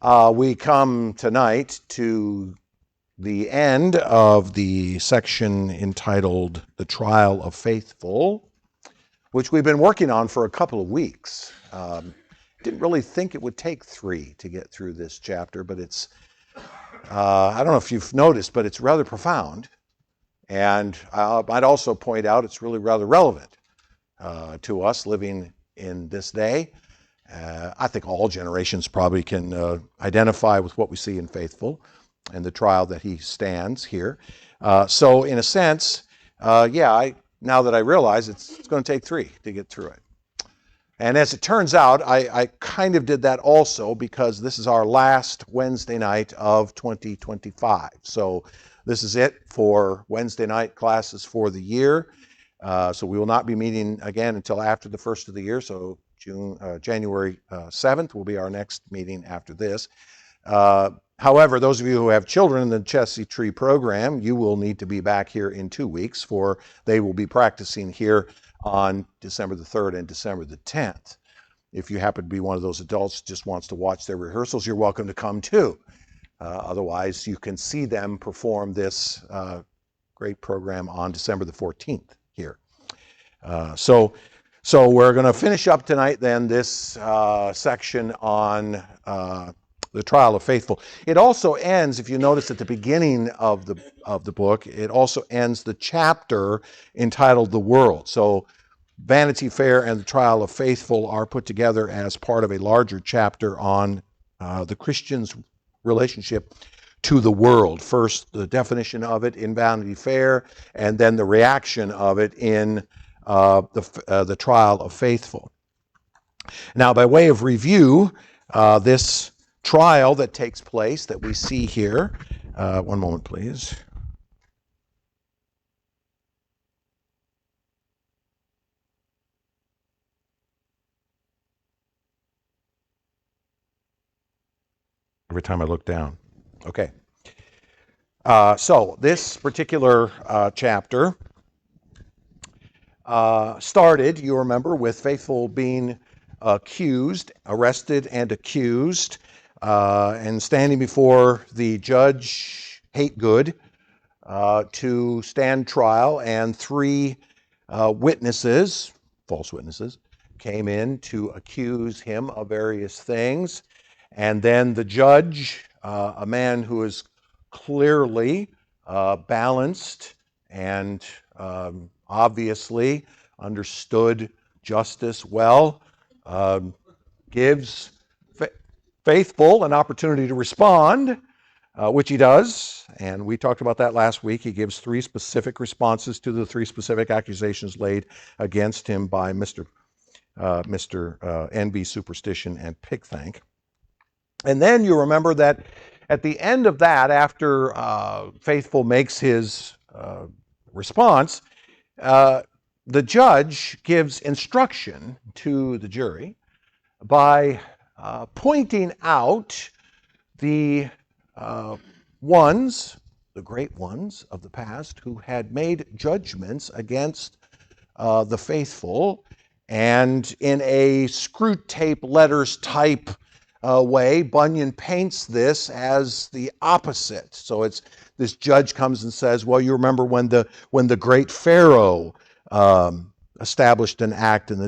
We come tonight to the end of the section entitled The Trial of Faithful, which we've been working on for a couple of weeks. Didn't really think it would take 3 to get through this chapter, but it's, I don't know if you've noticed, but it's rather profound. And I might also point out it's really rather relevant to us living in this day. I think all generations probably can identify with what we see in Faithful and the trial that he stands here. So in a sense, now that I realize it's going to take 3 to get through it. And as it turns out, I kind of did that also because this is our last Wednesday night of 2025. So this is it for Wednesday night classes for the year. So we will not be meeting again until after the first of the year. So January 7th will be our next meeting after this. However, those of you who have children in the Chessie Tree program, you will need to be back here in 2 weeks, for they will be practicing here on December the 3rd and December the 10th. If you happen to be one of those adults who just wants to watch their rehearsals, you're welcome to come too. Otherwise, you can see them perform this great program on December the 14th here. So we're going to finish up tonight then this section on the trial of faithful. It also ends, if you notice at the beginning of the book, it also ends the chapter entitled The World. So Vanity Fair and the trial of faithful are put together as part of a larger chapter on the Christian's relationship to the world. First, the definition of it in Vanity Fair, and then the reaction of it in the trial of faithful. Now, by way of review, this trial that takes place that we see here, one moment please. Every time I look down. Okay. So this particular chapter started, you remember, with Faithful being arrested and accused, and standing before the judge Hategood to stand trial, and 3 witnesses, false witnesses, came in to accuse him of various things. And then the judge, a man who is clearly balanced and obviously understood justice well, gives Faithful an opportunity to respond, which he does. And we talked about that last week. He gives 3 specific responses to the 3 specific accusations laid against him by Mr. Envy, Superstition, and Pigthank. And then you remember that at the end of that, after Faithful makes his response, the judge gives instruction to the jury by pointing out the great ones of the past who had made judgments against the faithful, and in a screw tape letters type way, Bunyan paints this as the opposite. So it's this judge comes and says, well, you remember when the great Pharaoh established an act in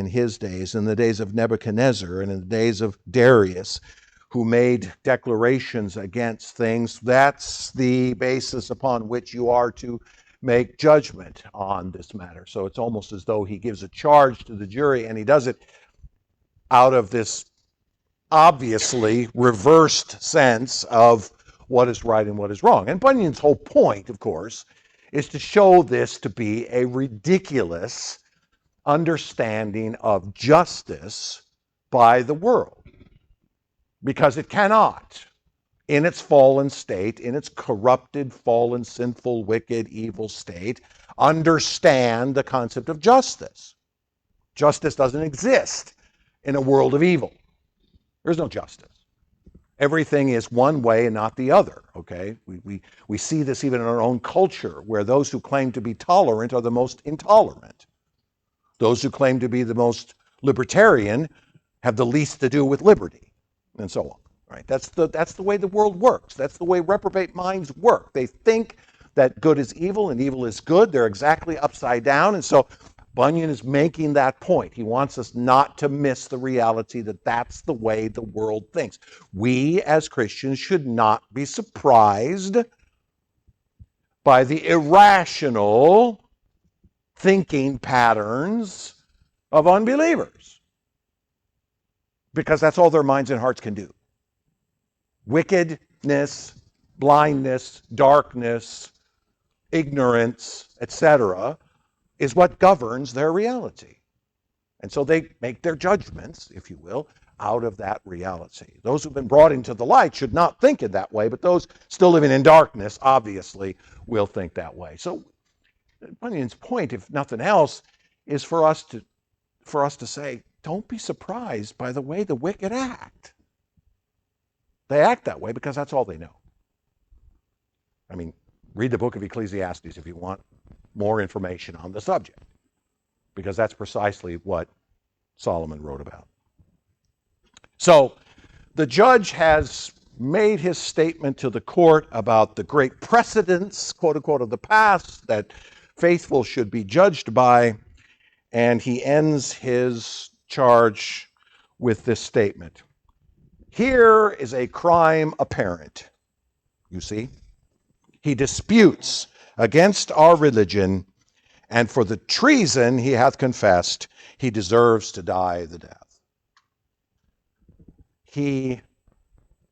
his days, in the days of Nebuchadnezzar and in the days of Darius, who made declarations against things. That's the basis upon which you are to make judgment on this matter. So it's almost as though he gives a charge to the jury, and he does it out of this obviously reversed sense of what is right and what is wrong. And Bunyan's whole point, of course, is to show this to be a ridiculous understanding of justice by the world, because it cannot, in its fallen state, in its corrupted, fallen, sinful, wicked, evil state, understand the concept of justice. Justice doesn't exist in a world of evil. There's no justice. Everything is one way and not the other, okay? We see this even in our own culture, where those who claim to be tolerant are the most intolerant. Those who claim to be the most libertarian have the least to do with liberty, and so on. Right? That's the way the world works. That's the way reprobate minds work. They think that good is evil and evil is good. They're exactly upside down. And so Bunyan is making that point. He wants us not to miss the reality that that's the way the world thinks. We as Christians should not be surprised by the irrational thinking patterns of unbelievers, because that's all their minds and hearts can do. Wickedness, blindness, darkness, ignorance, etc., is what governs their reality. And so they make their judgments, if you will, out of that reality. Those who've been brought into the light should not think in that way, but those still living in darkness, obviously, will think that way. So Bunyan's point, if nothing else, is for us to say, don't be surprised by the way the wicked act. They act that way because that's all they know. I mean, read the book of Ecclesiastes if you want more information on the subject, because that's precisely what Solomon wrote about. So the judge has made his statement to the court about the great precedents, quote unquote, of the past that faithful should be judged by, and he ends his charge with this statement. Here is a crime apparent, you see. He disputes against our religion, and for the treason he hath confessed, he deserves to die the death. He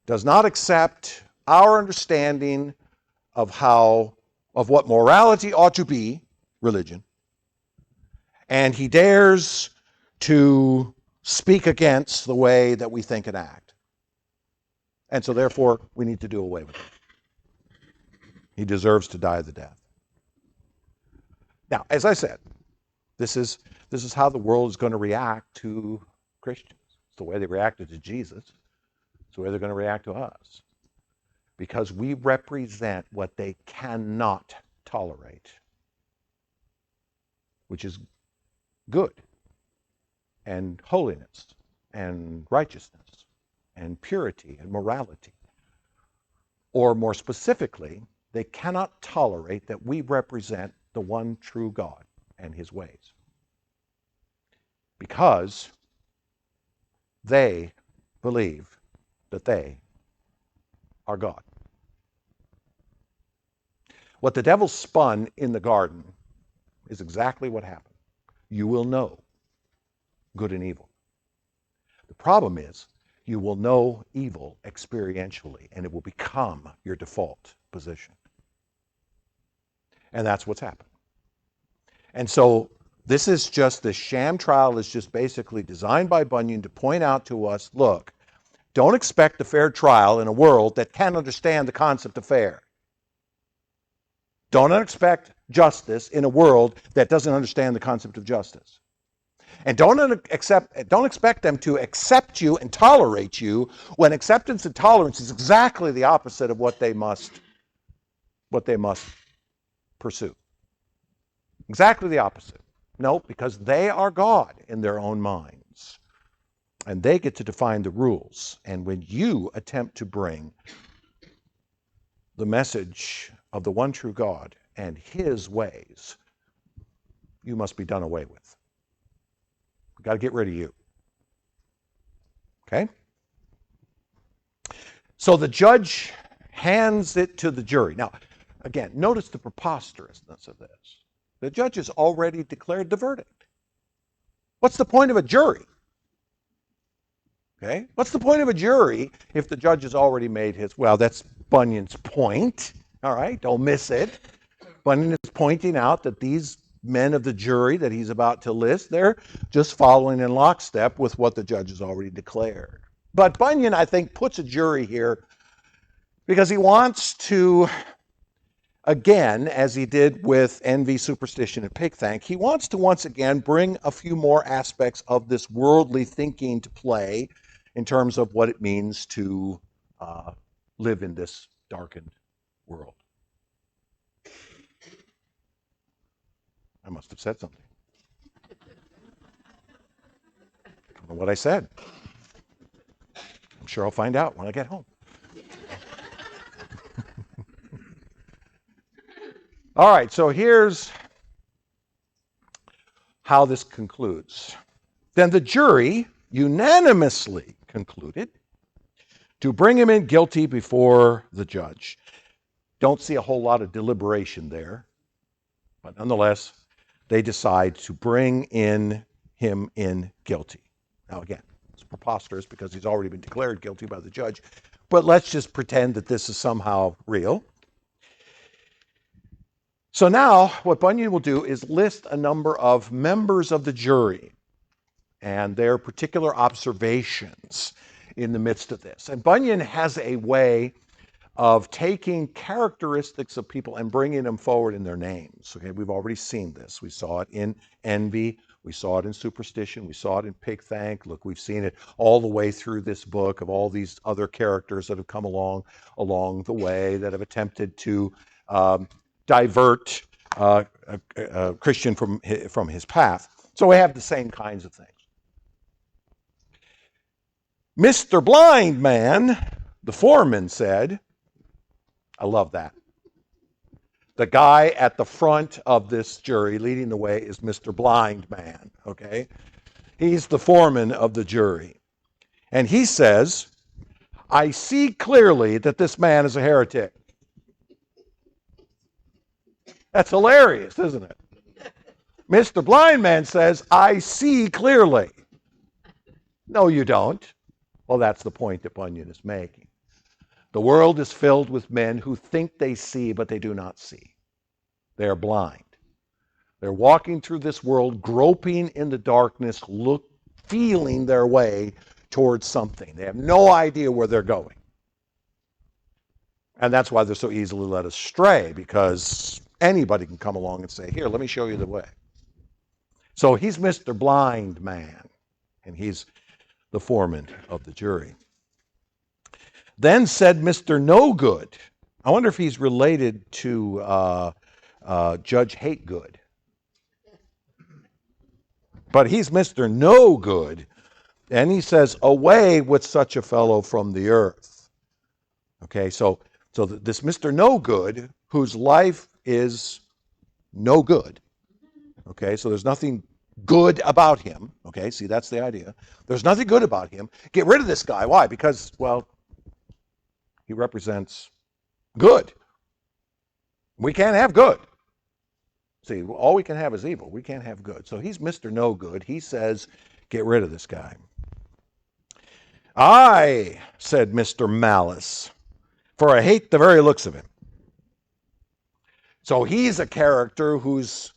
does not accept our understanding of what morality ought to be, religion, and he dares to speak against the way that we think and act. And so therefore we need to do away with him. He deserves to die the death. Now, as I said, this is how the world is going to react to Christians. It's the way they reacted to Jesus. It's the way they're going to react to us. Because we represent what they cannot tolerate, which is good and holiness and righteousness and purity and morality. Or more specifically, they cannot tolerate that we represent the one true God and his ways, because they believe that they are God. What the devil spun in the garden is exactly what happened. You will know good and evil. The problem is you will know evil experientially, and it will become your default position. And that's what's happened. And so this sham trial is just basically designed by Bunyan to point out to us, look, don't expect a fair trial in a world that can't understand the concept of fair. Don't expect justice in a world that doesn't understand the concept of justice. And don't expect them to accept you and tolerate you when acceptance and tolerance is exactly the opposite of what they must pursue. Exactly the opposite. No, because they are God in their own minds. And they get to define the rules. And when you attempt to bring the message of the one true God and his ways, you must be done away with. We've got to get rid of you. Okay? So the judge hands it to the jury. Now, again, notice the preposterousness of this. The judge has already declared the verdict. What's the point of a jury? Okay? What's the point of a jury if the judge has already made his? Well, that's Bunyan's point. All right? Don't miss it. Bunyan is pointing out that these men of the jury that he's about to list, they're just following in lockstep with what the judge has already declared. But Bunyan, I think, puts a jury here because he wants to, again, as he did with envy, superstition, and pigthank, he wants to once again bring a few more aspects of this worldly thinking to play in terms of what it means to live in this darkened world. I must have said something. I don't know what I said. I'm sure I'll find out when I get home. All right, so here's how this concludes. Then the jury unanimously concluded to bring him in guilty before the judge. Don't see a whole lot of deliberation there, but nonetheless, they decide to bring him in guilty. Now again, it's preposterous because he's already been declared guilty by the judge, but let's just pretend that this is somehow real. So now what Bunyan will do is list a number of members of the jury and their particular observations in the midst of this. And Bunyan has a way of taking characteristics of people and bringing them forward in their names. Okay, we've already seen this. We saw it in envy. We saw it in superstition. We saw it in pig thank. Look, we've seen it all the way through this book of all these other characters that have come along the way that have attempted to divert a Christian from his path. So we have the same kinds of things. Mr. Blind Man, the foreman, said, I love that. The guy at the front of this jury leading the way is Mr. Blind Man, okay? He's the foreman of the jury. And he says, I see clearly that this man is a heretic. That's hilarious, isn't it? Mr. Blind Man says, I see clearly. No, you don't. Well, that's the point that Bunyan is making. The world is filled with men who think they see, but they do not see. They are blind. They're walking through this world, groping in the darkness, feeling their way towards something. They have no idea where they're going. And that's why they're so easily led astray, because anybody can come along and say, here, let me show you the way. So he's Mr. Blind Man, and he's the foreman of the jury. Then said Mr. No Good. I wonder if he's related to Judge Hategood. But he's Mr. No Good, and he says, away with such a fellow from the earth. Okay, so this Mr. No Good, whose life is no good. Okay, so there's nothing good about him. Okay, see, that's the idea. There's nothing good about him. Get rid of this guy. Why? Because, well, he represents good. We can't have good. See, all we can have is evil. We can't have good. So he's Mr. No Good. He says, get rid of this guy. I, said Mr. Malice, for I hate the very looks of him. So he's a character whose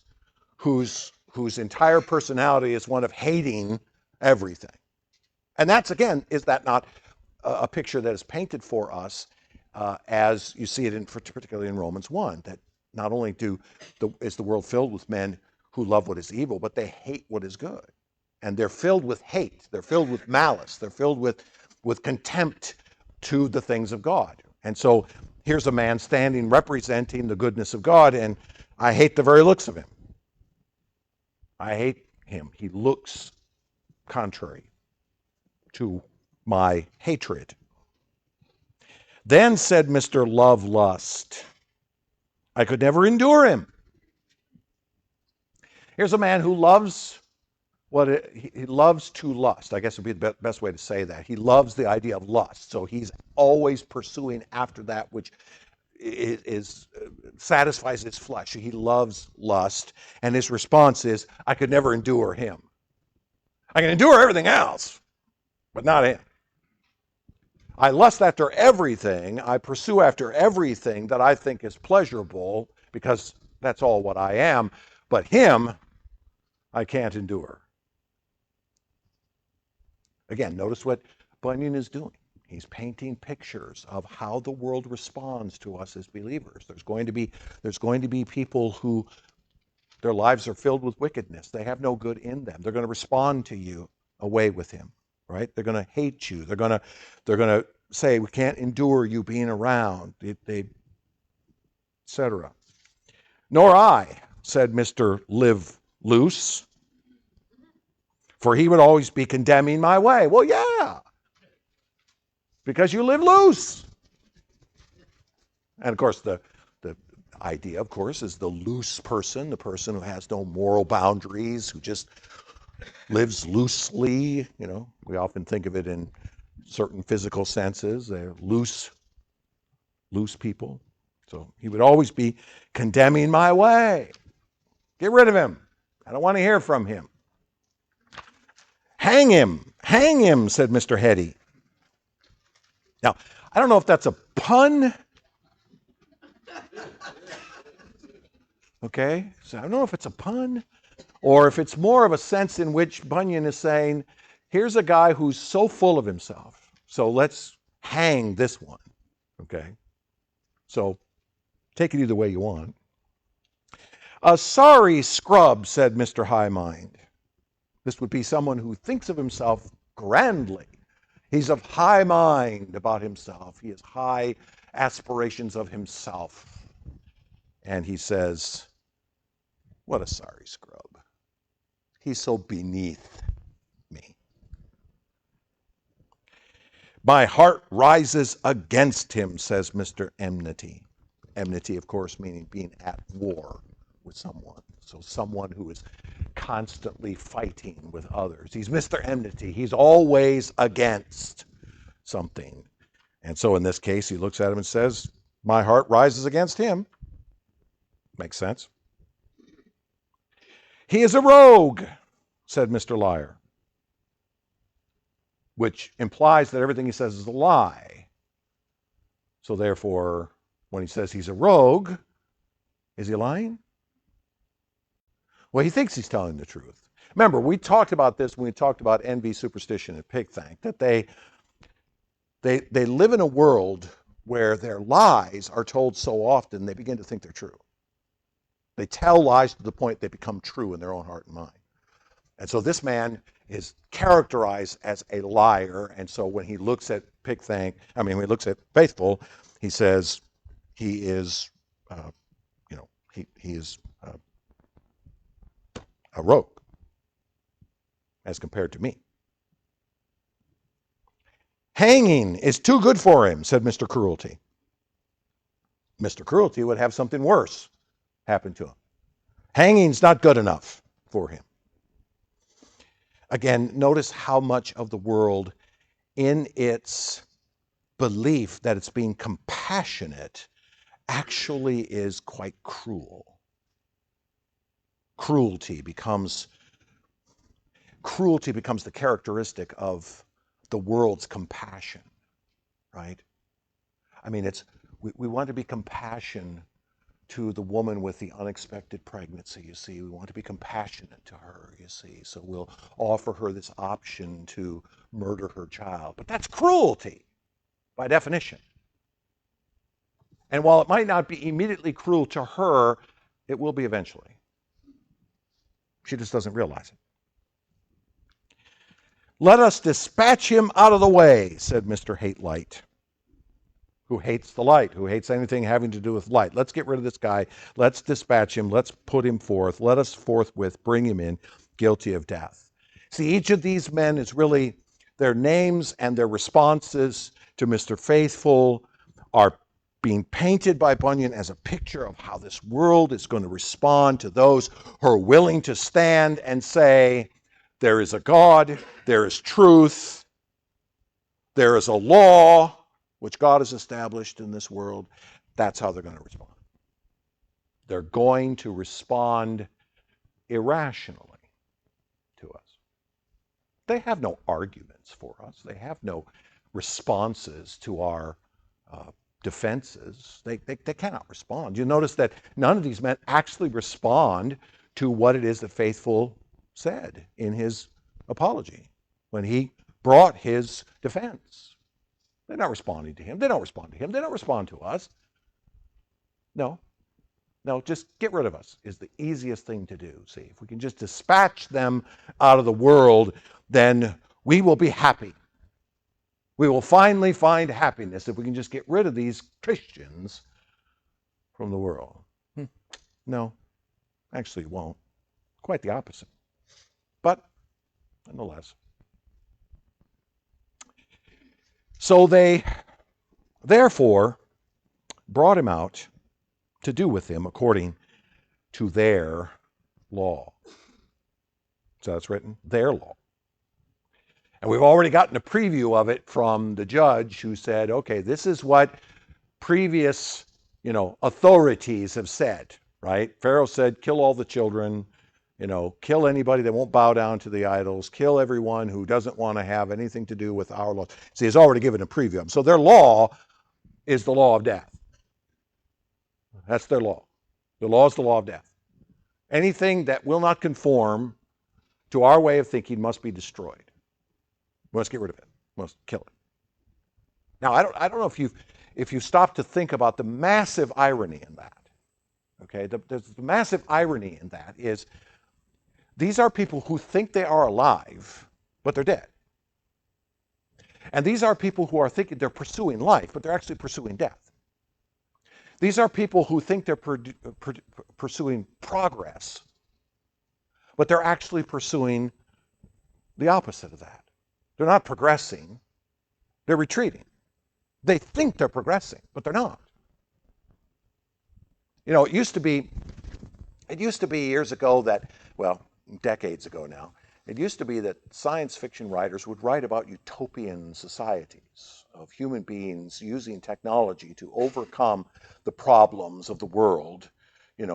entire personality is one of hating everything. And that's, again, is that not a picture that is painted for us as you see it particularly in Romans 1, that not only is the world filled with men who love what is evil, but they hate what is good. And they're filled with hate. They're filled with malice. They're filled with contempt to the things of God. And so here's a man standing representing the goodness of God, and I hate the very looks of him. I hate him. He looks contrary to my hatred. Then said Mr. Love Lust, I could never endure him. Here's a man who loves he loves to lust. I guess would be the best way to say that. He loves the idea of lust. So he's always pursuing after that which is satisfies his flesh. He loves lust. And his response is, I could never endure him. I can endure everything else, but not him. I lust after everything. I pursue after everything that I think is pleasurable because that's all what I am. But him, I can't endure. Again, notice what Bunyan is doing. He's painting pictures of how the world responds to us as believers. There's going to be people who their lives are filled with wickedness. They have no good in them. They're going to respond to you away with him, right? They're going to hate you. They're going to say, we can't endure you being around, etc. Nor I, said Mr. Live Loose, for he would always be condemning my way. Well, yeah. because you live loose. And of course, the idea, of course, is the loose person, the person who has no moral boundaries, who just lives loosely. You know, we often think of it in certain physical senses. They're loose people. So he would always be condemning my way. Get rid of him. I don't want to hear from him. Hang him, said Mr. Hetty. Now, I don't know if that's a pun. Okay, so I don't know if it's a pun or if it's more of a sense in which Bunyan is saying, here's a guy who's so full of himself, so let's hang this one. Okay, so take it either way you want. A sorry scrub, said Mr. High Mind. This would be someone who thinks of himself grandly. He's of high mind about himself. He has high aspirations of himself. And he says, what a sorry scrub. He's so beneath me. My heart rises against him, says Mr. Enmity. Enmity, of course, meaning being at war with someone. So someone who is constantly fighting with others. He's Mr. Enmity. He's always against something. And so in this case, he looks at him and says, my heart rises against him. Makes sense. He is a rogue, said Mr. Liar, which implies that everything he says is a lie. So therefore, when he says he's a rogue, is he lying? Well, he thinks he's telling the truth. Remember, we talked about this when we talked about envy, superstition, and pigthank, that they live in a world where their lies are told so often they begin to think they're true. They tell lies to the point they become true in their own heart and mind. And so this man is characterized as a liar. And so when he looks at when he looks at Faithful, he says he is, he is a rogue as compared to me. Hanging is too good for him, said Mr. Cruelty. Mr. Cruelty would have something worse happen to him. Hanging's not good enough for him. Again, notice how much of the world, in its belief that it's being compassionate, actually is quite cruel. Cruelty becomes the characteristic of the world's compassion, right? I mean, we want to be compassion to the woman with the unexpected pregnancy, you see. We want to be compassionate to her, you see. So we'll offer her this option to murder her child. But that's cruelty, by definition. And while it might not be immediately cruel to her, it will be eventually. She just doesn't realize it. Let us dispatch him out of the way, said Mr. Hate Light, who hates the light, who hates anything having to do with light. Let's get rid of this guy. Let's dispatch him. Let's put him forth. Let us forthwith bring him in, guilty of death. See, each of these men is really, their names and their responses to Mr. Faithful are being painted by Bunyan as a picture of how this world is going to respond to those who are willing to stand and say, there is a God, there is truth, there is a law, which God has established in this world. That's how they're going to respond. They're going to respond irrationally to us. They have no arguments for us. They have no responses to our defenses. They cannot respond. You notice that none of these men actually respond to what it is that Faithful said in his apology when he brought his defense. They're not responding to him. They don't respond to him. They don't respond to us. No, just get rid of us is the easiest thing to do. See, if we can just dispatch them out of the world, then we will be happy. We will finally find happiness if we can just get rid of these Christians from the world. No, actually it won't. Quite the opposite. But nonetheless. So they therefore brought him out to do with him according to their law. So that's written, their law. And we've already gotten a preview of it from the judge who said, okay, this is what previous, authorities have said, right? Pharaoh said, kill all the children, kill anybody that won't bow down to the idols, kill everyone who doesn't want to have anything to do with our law. See, he's already given a preview of them. So their law is the law of death. That's their law. The law is the law of death. Anything that will not conform to our way of thinking must be destroyed. We must get rid of it. We must kill it. Now, I don't know if you stop to think about the massive irony in that. Okay, the massive irony in that is these are people who think they are alive, but they're dead. And these are people who are thinking they're pursuing life, but they're actually pursuing death. These are people who think they're pursuing progress, but they're actually pursuing the opposite of that. They're not progressing, they're retreating. They think they're progressing, but they're not. It used to be years ago that, well, decades ago now, it used to be that science fiction writers would write about utopian societies of human beings using technology to overcome the problems of the world,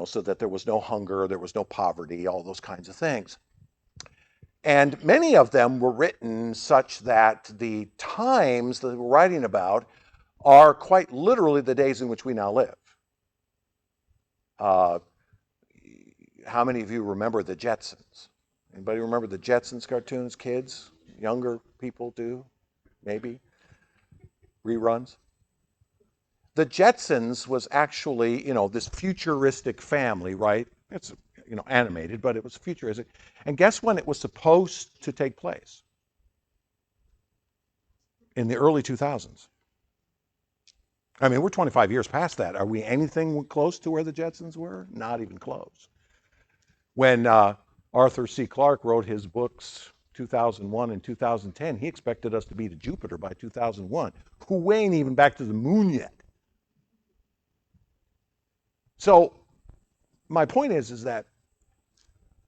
so that there was no hunger, there was no poverty, all those kinds of things. And many of them were written such that the times that we're writing about are quite literally the days in which we now live. How many of you remember the Jetsons? Anybody remember the Jetsons cartoons? Kids? Younger people do? Maybe? Reruns? The Jetsons was actually, this futuristic family, right? It's, animated, but it was futuristic. And guess when it was supposed to take place? In the early 2000s. I mean, we're 25 years past that. Are we anything close to where the Jetsons were? Not even close. When Arthur C. Clarke wrote his books 2001 and 2010, he expected us to be to Jupiter by 2001. We ain't even back to the moon yet. So my point is that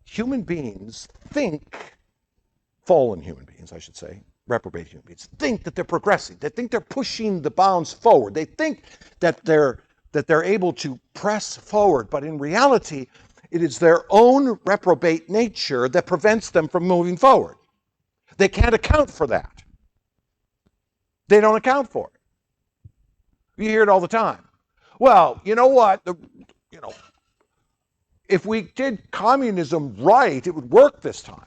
human beings think, fallen human beings, I should say, reprobate human beings, think that they're progressing. They think they're pushing the bounds forward. They think that they're able to press forward, but in reality, it is their own reprobate nature that prevents them from moving forward. They can't account for that. They don't account for it. You hear it all the time. Well, you know what? If we did communism right, it would work this time.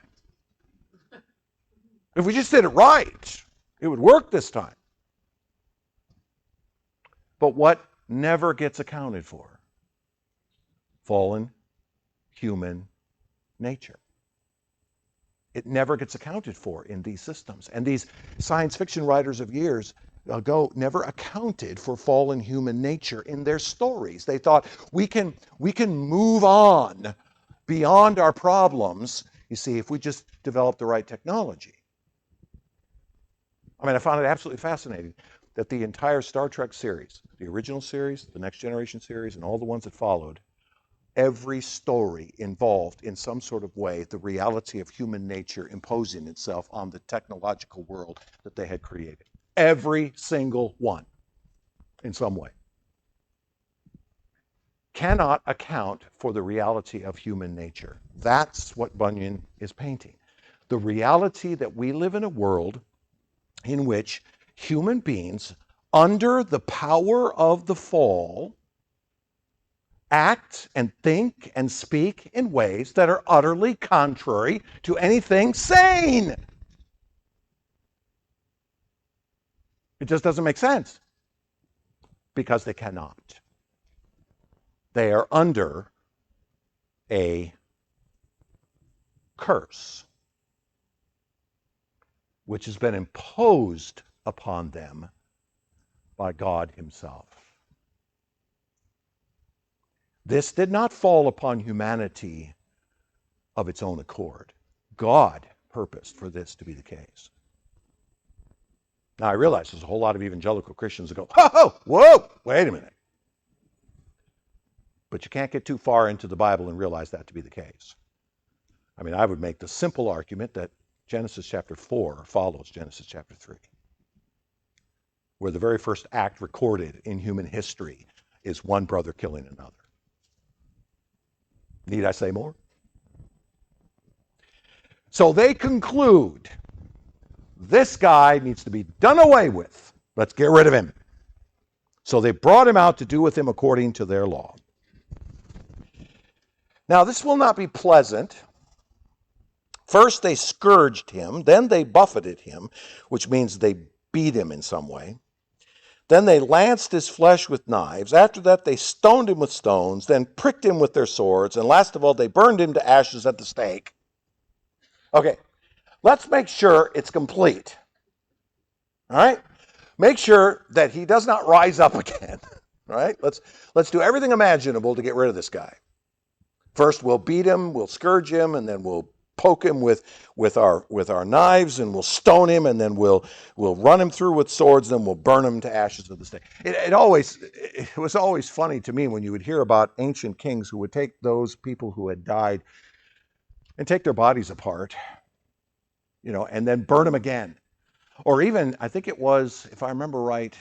If we just did it right, it would work this time. But what never gets accounted for? Fallen human nature. It never gets accounted for in these systems. And these science fiction writers of years ago never accounted for fallen human nature in their stories. They thought we can move on beyond our problems, you see, if we just develop the right technology. I mean, I found it absolutely fascinating that the entire Star Trek series, the original series, the Next Generation series, and all the ones that followed, every story involved in some sort of way the reality of human nature imposing itself on the technological world that they had created. Every single one, in some way. Cannot account for the reality of human nature. That's what Bunyan is painting. The reality that we live in a world in which human beings, under the power of the fall, act and think and speak in ways that are utterly contrary to anything sane. It just doesn't make sense because they cannot. They are under a curse which has been imposed upon them by God himself. This did not fall upon humanity of its own accord. God purposed for this to be the case. Now, I realize there's a whole lot of evangelical Christians that go, oh, whoa, wait a minute. But you can't get too far into the Bible and realize that to be the case. I mean, I would make the simple argument that Genesis chapter 4 follows Genesis chapter 3, where the very first act recorded in human history is one brother killing another. Need I say more? So they conclude this guy needs to be done away with. Let's get rid of him. So they brought him out to do with him according to their law. Now, this will not be pleasant. First, they scourged him. Then they buffeted him, which means they beat him in some way. Then they lanced his flesh with knives. After that, they stoned him with stones, then pricked him with their swords. And last of all, they burned him to ashes at the stake. Okay, let's make sure it's complete. All right? Make sure that he does not rise up again. All right? Let's do everything imaginable to get rid of this guy. First, we'll beat him, we'll scourge him, and then we'll poke him with our knives, and we'll stone him, and then we'll run him through with swords, then we'll burn him to ashes at the stake. It was always funny to me when you would hear about ancient kings who would take those people who had died and take their bodies apart, and then burn them again. Or even, I think it was, if I remember right,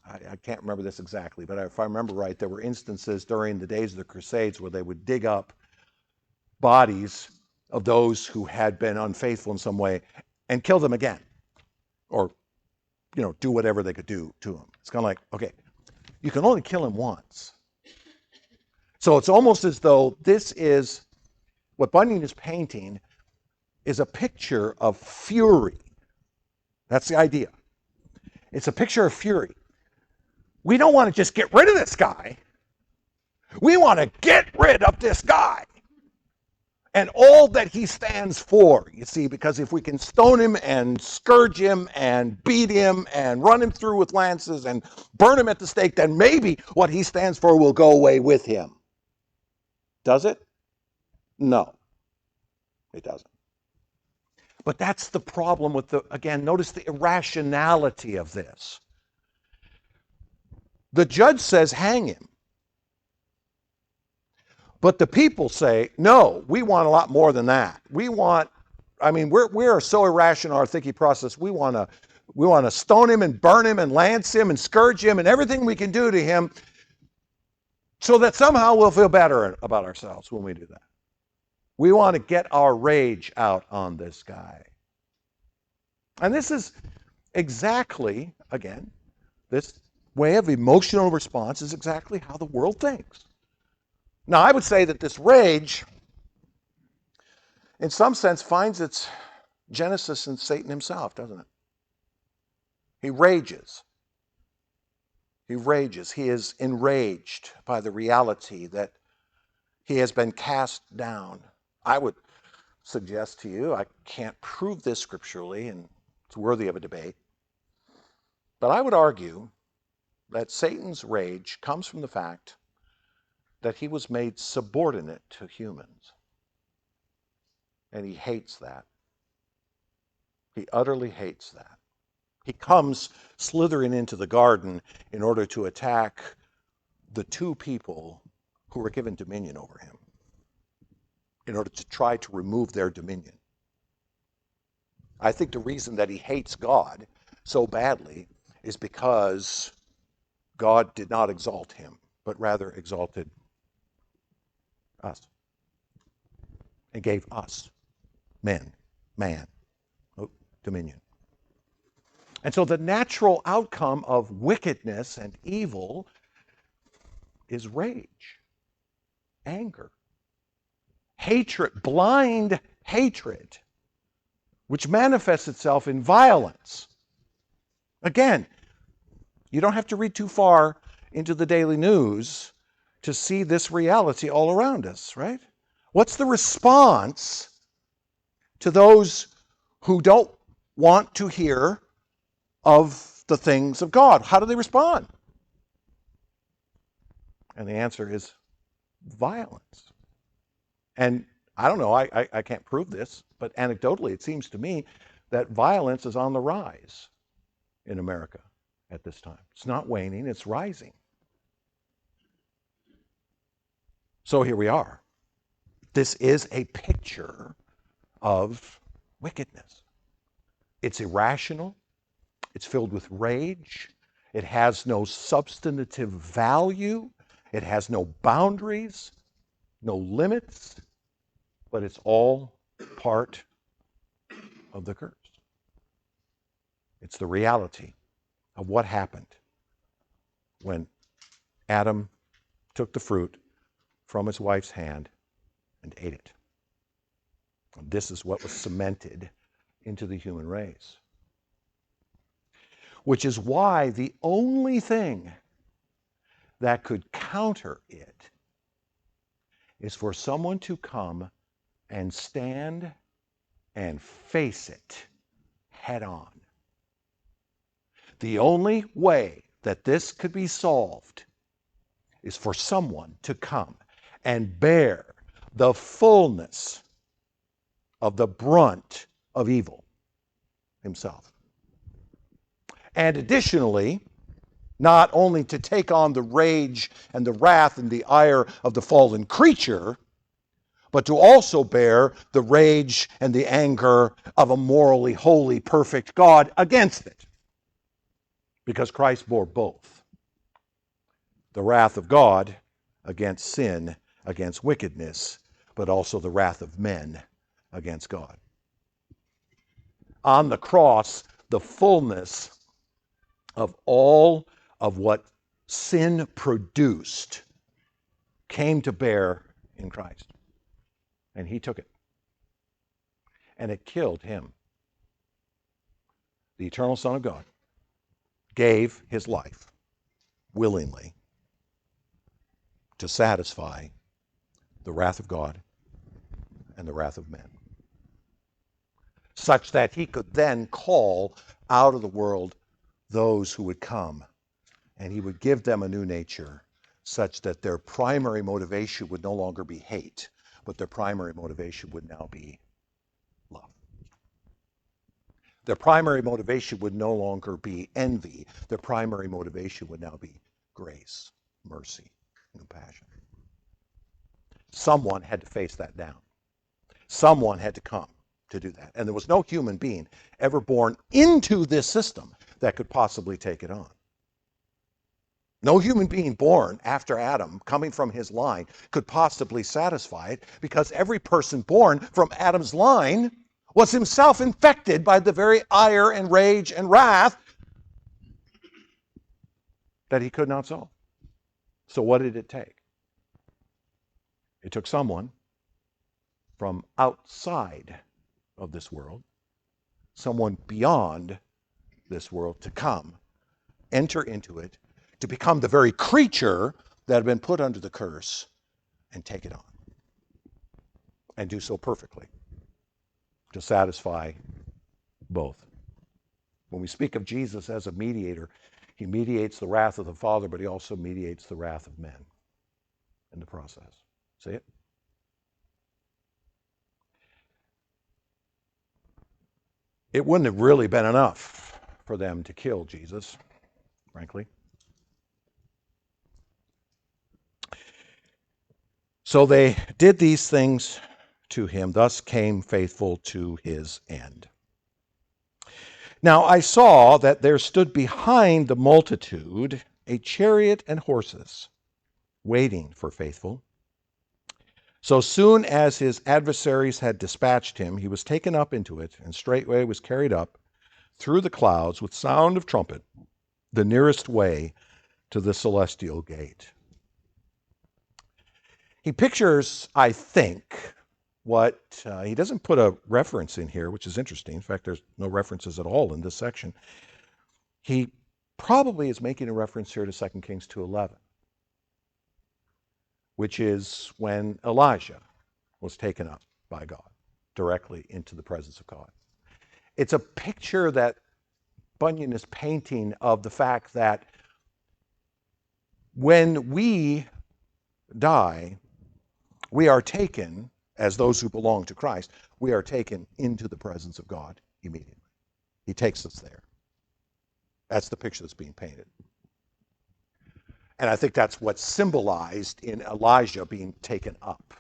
I can't remember this exactly, but if I remember right, there were instances during the days of the Crusades where they would dig up bodies of those who had been unfaithful in some way and kill them again, or do whatever they could do to them. It's kind of like, okay, you can only kill him once. So it's almost as though this is what Bunyan is painting is a picture of fury. That's the idea. It's a picture of fury. We don't want to just get rid of this guy. We want to get rid of this guy and all that he stands for, you see, because if we can stone him and scourge him and beat him and run him through with lances and burn him at the stake, then maybe what he stands for will go away with him. Does it? No, it doesn't. But that's the problem with again, notice the irrationality of this. The judge says hang him. But the people say, no, we want a lot more than that. We are so irrational in our thinking process. We want to stone him and burn him and lance him and scourge him and everything we can do to him so that somehow we'll feel better about ourselves when we do that. We want to get our rage out on this guy. And this is exactly, again, this way of emotional response is exactly how the world thinks. Now, I would say that this rage, in some sense, finds its genesis in Satan himself, doesn't it? He rages. He rages. He is enraged by the reality that he has been cast down. I would suggest to you, I can't prove this scripturally, and it's worthy of a debate, but I would argue that Satan's rage comes from the fact that he was made subordinate to humans. And he hates that. He utterly hates that. He comes slithering into the garden in order to attack the two people who were given dominion over him, in order to try to remove their dominion. I think the reason that he hates God so badly is because God did not exalt him, but rather exalted us and gave us man, dominion. And so the natural outcome of wickedness and evil is rage, anger, hatred, blind hatred, which manifests itself in violence. Again, you don't have to read too far into the daily news to see this reality all around us, right? What's the response to those who don't want to hear of the things of God? How do they respond? And the answer is violence. And I don't know, I can't prove this, but anecdotally it seems to me that violence is on the rise. in America at this time. It's not waning, it's rising. So here we are. This is a picture of wickedness. It's irrational. It's filled with rage. It has no substantive value. It has no boundaries, no limits, but it's all part of the curse. It's the reality of what happened when Adam took the fruit from his wife's hand and ate it. And this is what was cemented into the human race. Which is why the only thing that could counter it is for someone to come and stand and face it head on. The only way that this could be solved is for someone to come and bear the fullness of the brunt of evil himself. And additionally, not only to take on the rage and the wrath and the ire of the fallen creature, but to also bear the rage and the anger of a morally holy, perfect God against it. Because Christ bore both. The wrath of God against sin, against wickedness, but also the wrath of men against God. On the cross, the fullness of all of what sin produced came to bear in Christ. And he took it. And it killed him. The eternal Son of God gave his life willingly to satisfy the wrath of God and the wrath of men, such that he could then call out of the world those who would come, and he would give them a new nature, such that their primary motivation would no longer be hate, but their primary motivation would now be love. Their primary motivation would no longer be envy. Their primary motivation would now be grace, mercy, and compassion. Someone had to face that down. Someone had to come to do that. And there was no human being ever born into this system that could possibly take it on. No human being born after Adam, coming from his line, could possibly satisfy it, because every person born from Adam's line was himself infected by the very ire and rage and wrath that he could not solve. So what did it take? It took someone from outside of this world, someone beyond this world, to come, enter into it, to become the very creature that had been put under the curse, and take it on. And do so perfectly, to satisfy both. When we speak of Jesus as a mediator, he mediates the wrath of the Father, but he also mediates the wrath of men in the process. See it? It wouldn't have really been enough for them to kill Jesus, frankly. So they did these things to him, thus came faithful to his end. Now I saw that there stood behind the multitude a chariot and horses, waiting for faithful. So soon as his adversaries had dispatched him, he was taken up into it, and straightway was carried up through the clouds with sound of trumpet, the nearest way to the celestial gate. He pictures, I think, what he doesn't put a reference in here, which is interesting. In fact, there's no references at all in this section. He probably is making a reference here to 2 Kings 2:11, which is when Elijah was taken up by God directly into the presence of God. It's a picture that Bunyan is painting of the fact that when we die, we are taken, as those who belong to Christ, we are taken into the presence of God immediately. He takes us there. That's the picture that's being painted. And I think that's what's symbolized in Elijah being taken up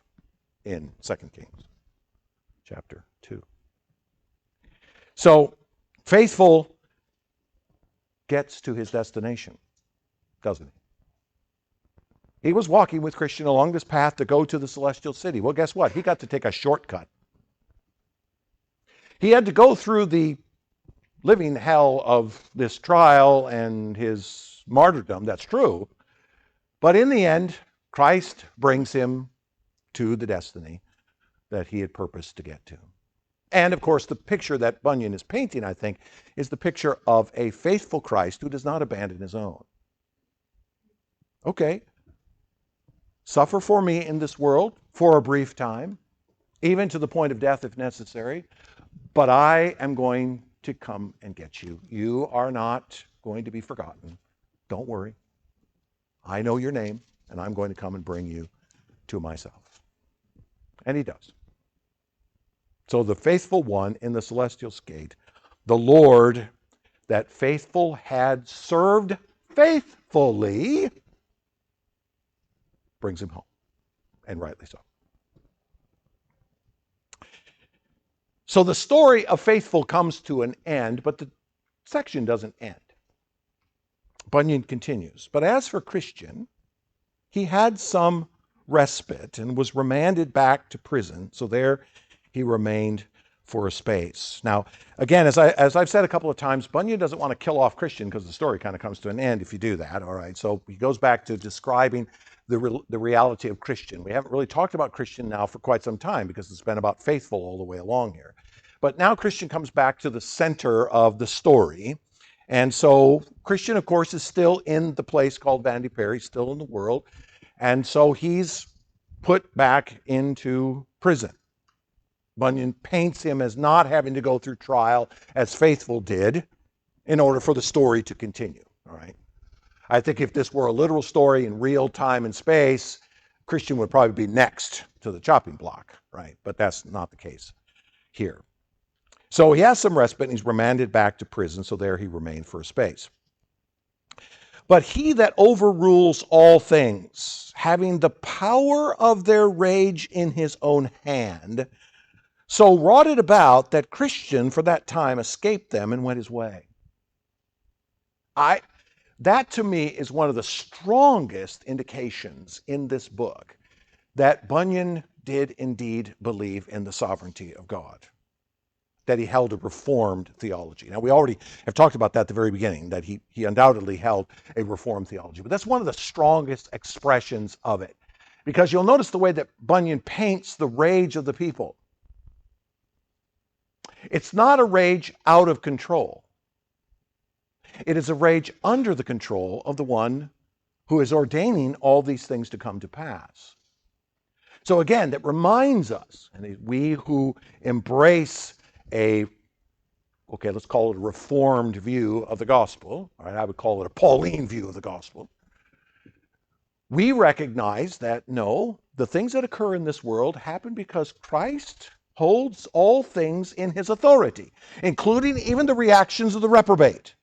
in 2 Kings chapter 2. So faithful gets to his destination, doesn't he? He was walking with Christian along this path to go to the celestial city. Well, guess what? He got to take a shortcut. He had to go through the living hell of this trial and his martyrdom. That's true. But in the end, Christ brings him to the destiny that he had purposed to get to. And of course, the picture that Bunyan is painting, I think, is the picture of a faithful Christ who does not abandon his own. Okay, suffer for me in this world for a brief time, even to the point of death if necessary, but I am going to come and get you. You are not going to be forgotten. Don't worry. I know your name, and I'm going to come and bring you to myself. And he does. So the faithful one in the celestial gate, the Lord that faithful had served faithfully, brings him home, and rightly so. So the story of faithful comes to an end, but the section doesn't end. Bunyan continues, but as for Christian, he had some respite and was remanded back to prison, so there he remained for a space. Now, again, as I've said a couple of times, Bunyan doesn't want to kill off Christian because the story kind of comes to an end if you do that, all right? So he goes back to describing the reality of Christian. We haven't really talked about Christian now for quite some time because it's been about faithful all the way along here. But now Christian comes back to the center of the story. And so Christian, of course, is still in the place called Vanity Fair. He's still in the world. And so he's put back into prison. Bunyan paints him as not having to go through trial as faithful did in order for the story to continue, all right? I think if this were a literal story in real time and space, Christian would probably be next to the chopping block, right? But that's not the case here. So he has some respite and he's remanded back to prison, so there he remained for a space. But he that overrules all things, having the power of their rage in his own hand, so wrought it about that Christian for that time escaped them and went his way. That to me is one of the strongest indications in this book that Bunyan did indeed believe in the sovereignty of God, that he held a reformed theology. Now, we already have talked about that at the very beginning, that he undoubtedly held a reformed theology, but that's one of the strongest expressions of it, because you'll notice the way that Bunyan paints the rage of the people. It's not a rage out of control. It is a rage under the control of the one who is ordaining all these things to come to pass. So again, that reminds us, and we who embrace let's call it a reformed view of the gospel, all right, I would call it a Pauline view of the gospel. We recognize that no, the things that occur in this world happen because Christ holds all things in his authority, including even the reactions of the reprobate.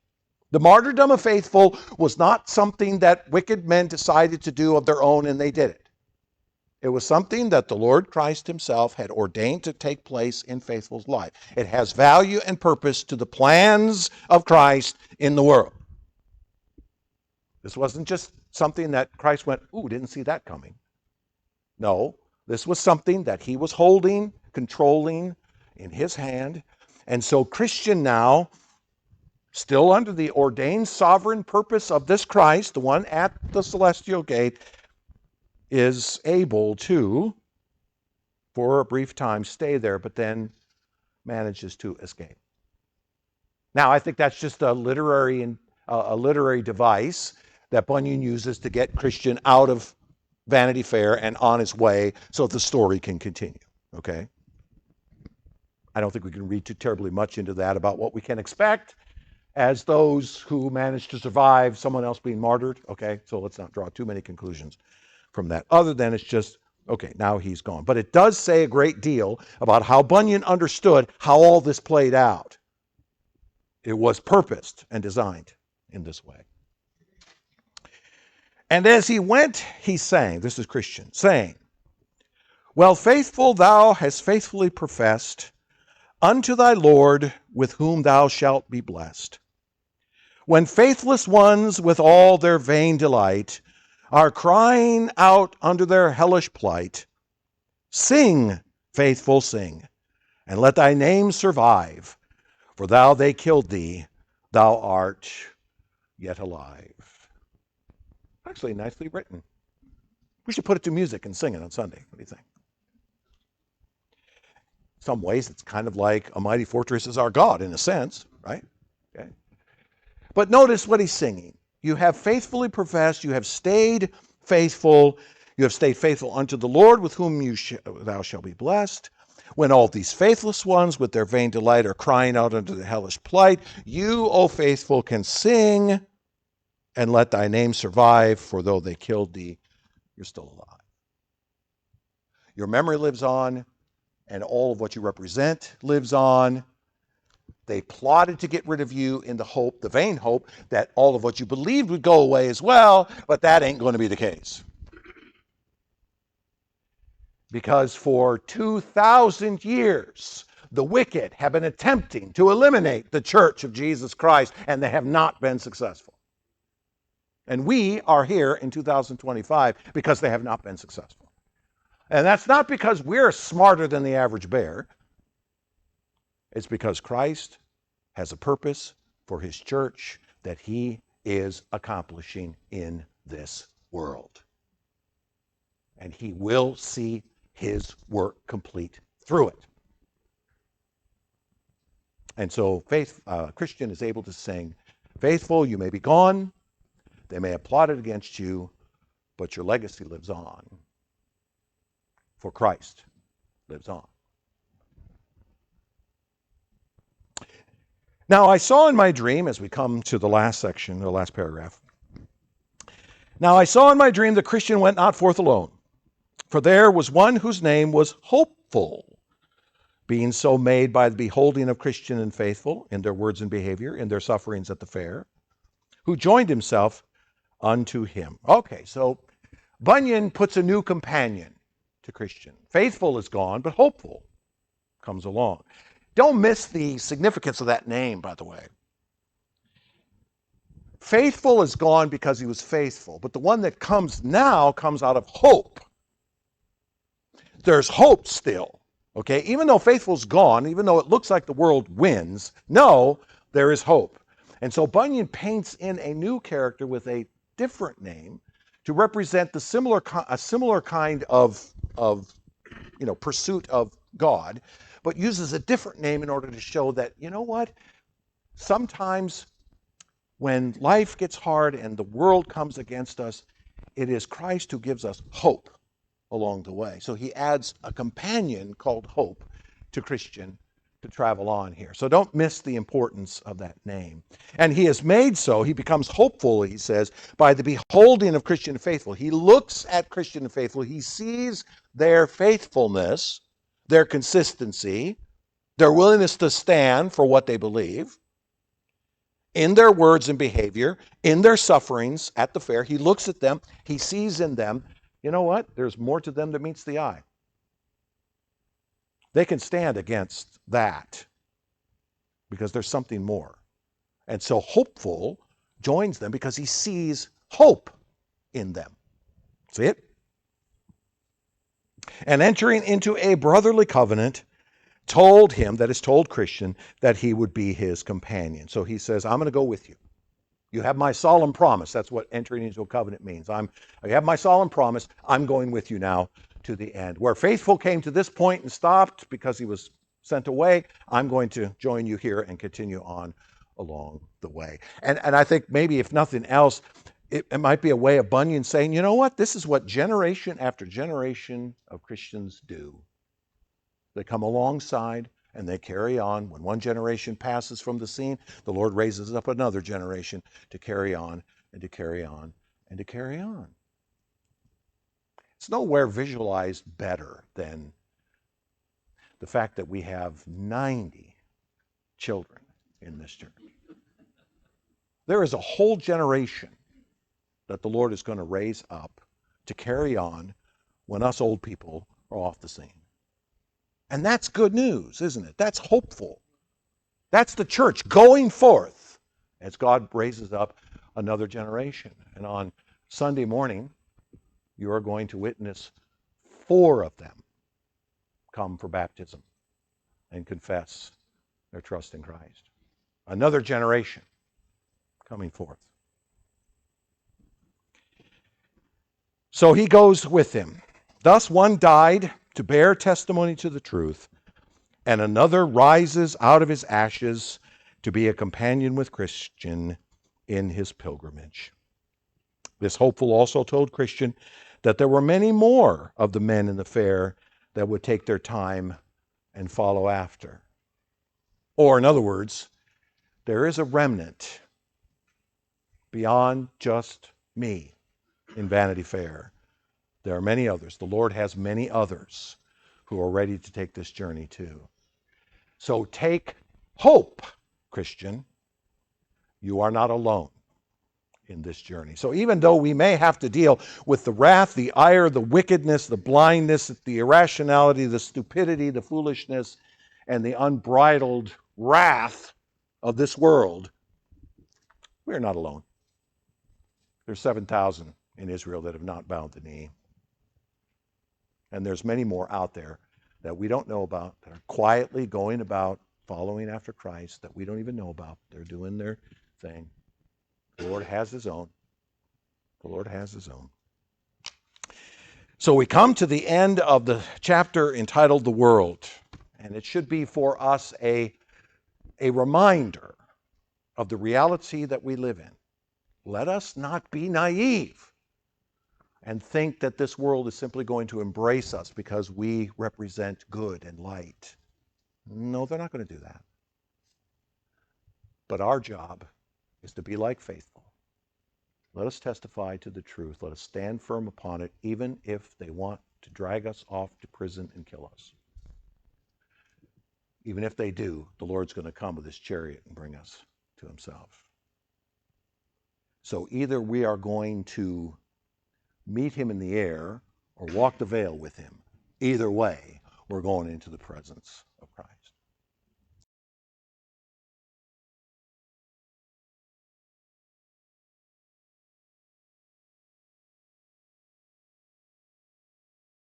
The martyrdom of faithful was not something that wicked men decided to do of their own and they did it. It was something that the Lord Christ himself had ordained to take place in faithful's life. It has value and purpose to the plans of Christ in the world. This wasn't just something that Christ went, ooh, didn't see that coming. No, this was something that he was holding, controlling in his hand. And so Christian now, still under the ordained sovereign purpose of this Christ, the one at the celestial gate, is able to, for a brief time, stay there, but then manages to escape. Now, I think that's just a literary device that Bunyan uses to get Christian out of Vanity Fair and on his way so the story can continue, okay? I don't think we can read too terribly much into that about what we can expect as those who manage to survive someone else being martyred, okay? So let's not draw too many conclusions from that, other than it's just, okay, now he's gone. But it does say a great deal about how Bunyan understood how all this played out. It was purposed and designed in this way. And as he went, he sang, this is Christian, saying, well, faithful thou hast faithfully professed unto thy Lord, with whom thou shalt be blessed. When faithless ones with all their vain delight are crying out under their hellish plight, sing, faithful, sing, and let thy name survive, for thou they killed thee, thou art yet alive. Actually, nicely written. We should put it to music and sing it on Sunday. What do you think? Some ways it's kind of like A Mighty Fortress is Our God in a sense, right? Okay. But notice what he's singing. You have faithfully professed, you have stayed faithful, you have stayed faithful unto the Lord, with whom thou shalt be blessed. When all these faithless ones with their vain delight are crying out unto the hellish plight, you, O faithful, can sing and let thy name survive, for though they killed thee, you're still alive. Your memory lives on, and all of what you represent lives on. They plotted to get rid of you in the hope, the vain hope, that all of what you believed would go away as well, but that ain't going to be the case. Because for 2,000 years, the wicked have been attempting to eliminate the church of Jesus Christ, and they have not been successful. And we are here in 2025 because they have not been successful. And that's not because we're smarter than the average bear. It's because Christ has a purpose for his church that he is accomplishing in this world. And he will see his work complete through it. And so Christian is able to sing, faithful, you may be gone, they may have plotted against you, but your legacy lives on. For Christ lives on. Now I saw in my dream, as we come to the last section, the last paragraph. Now I saw in my dream the Christian went not forth alone, for there was one whose name was Hopeful, being so made by the beholding of Christian and faithful in their words and behavior, in their sufferings at the fair, who joined himself unto him. Okay, so Bunyan puts a new companion to Christian. Faithful is gone, but Hopeful comes along. Don't miss the significance of that name, by the way. Faithful is gone because he was faithful, but the one that comes now comes out of hope. There's hope still, okay? Even though faithful's gone, even though it looks like the world wins, no, there is hope. And so Bunyan paints in a new character with a different name to represent a similar kind of pursuit of God, but uses a different name in order to show that, you know what? Sometimes when life gets hard and the world comes against us, it is Christ who gives us hope along the way. So he adds a companion called Hope to Christian to travel on here. So don't miss the importance of that name. And he is made so, he becomes hopeful, he says, by the beholding of Christian and faithful. He looks at Christian and faithful. He sees their faithfulness, their consistency, their willingness to stand for what they believe, in their words and behavior, in their sufferings at the fair. He looks at them. He sees in them, you know what? There's more to them than meets the eye. They can stand against that because there's something more. And so Hopeful joins them because he sees hope in them. See it? And entering into a brotherly covenant, told him, that is told Christian, that he would be his companion. So he says, I'm going to go with you. You have my solemn promise. That's what entering into a covenant means. I have my solemn promise. I'm going with you now to the end. Where faithful came to this point and stopped because he was sent away, I'm going to join you here and continue on along the way. And I think maybe if nothing else, it might be a way of Bunyan saying, you know what? This is what generation after generation of Christians do. They come alongside and they carry on. When one generation passes from the scene, the Lord raises up another generation to carry on and to carry on and to carry on. It's nowhere visualized better than the fact that we have 90 children in this church. There is a whole generation that the Lord is going to raise up to carry on when us old people are off the scene. And that's good news, isn't it? That's hopeful. That's the church going forth as God raises up another generation. And on Sunday morning, you are going to witness 4 of them come for baptism and confess their trust in Christ. Another generation coming forth. So he goes with him. Thus one died to bear testimony to the truth, and another rises out of his ashes to be a companion with Christian in his pilgrimage. This hopeful also told Christian that there were many more of the men in the fair that would take their time and follow after. Or in other words, there is a remnant beyond just me in Vanity Fair. There are many others. The Lord has many others who are ready to take this journey too. So take hope, Christian. You are not alone in this journey. So even though we may have to deal with the wrath, the ire, the wickedness, the blindness, the irrationality, the stupidity, the foolishness, and the unbridled wrath of this world, we're not alone. There's 7,000 in Israel that have not bowed the knee. And there's many more out there that we don't know about, that are quietly going about following after Christ, that we don't even know about. They're doing their thing. The Lord has his own. The Lord has his own. So we come to the end of the chapter entitled The World. And it should be for us a reminder of the reality that we live in. Let us not be naive and think that this world is simply going to embrace us because we represent good and light. No, they're not going to do that. But our job is to be like faithful. Let us testify to the truth. Let us stand firm upon it, even if they want to drag us off to prison and kill us. Even if they do, the Lord's going to come with his chariot and bring us to himself. So either we are going to meet him in the air or walk the veil with him. Either way, we're going into the presence